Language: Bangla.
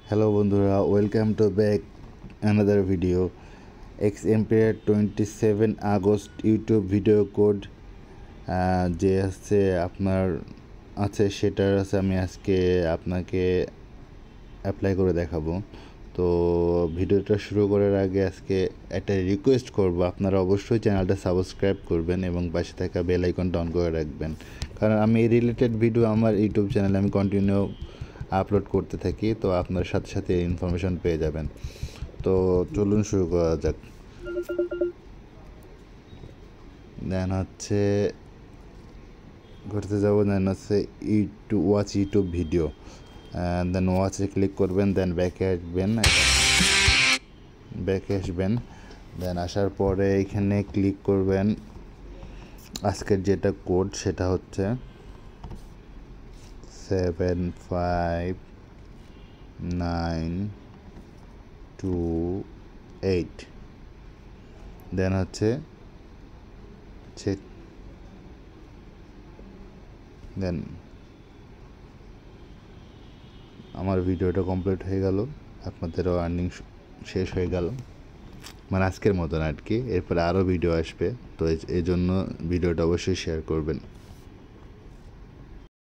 হ্যালো বন্ধুরা, welcome to back another video. X empire 27 August YouTube video code যে আছে আপনার সেটার আমি আজকে আপনাকে অ্যাপ্লাই করে দেখাবো। তো ভিডিওটা শুরু করার আগে আজকে একটা রিকোয়েস্ট করব, আপনারা অবশ্যই চ্যানেলটা সাবস্ক্রাইব করবেন এবং পাশে থাকা বেল আইকনটা অন করে রাখবেন, কারণ আমি এই রিলেটেড ভিডিও আমার ইউটিউব চ্যানেলে আমি কন্টিনিউ আপলোড করতে থাকি। তো আপনার সাথে সাথে ইনফরমেশন পেয়ে যাবেন। তো চলুন শুরু করা যাক। দেন ঘুরতে যাবো, দেন ওয়াচ ইউটিউব ভিডিও, দেন ওয়াচে ক্লিক করবেন, দেন ব্যাকে আসবেন। দেন আসার পরে এখানে ক্লিক করবেন। আজকের যেটা কোড সেটা হচ্ছে 75928। দেন চেক। দেন আমার ভিডিওটা কমপ্লিট হয়ে গেল, আপনাদেরও আর্নিং শেষ হয়ে গেল, মানে আজকের মতন আর কি। এরপরে আরও ভিডিও আসবে, তো এই জন্য ভিডিওটা অবশ্যই শেয়ার করবেন।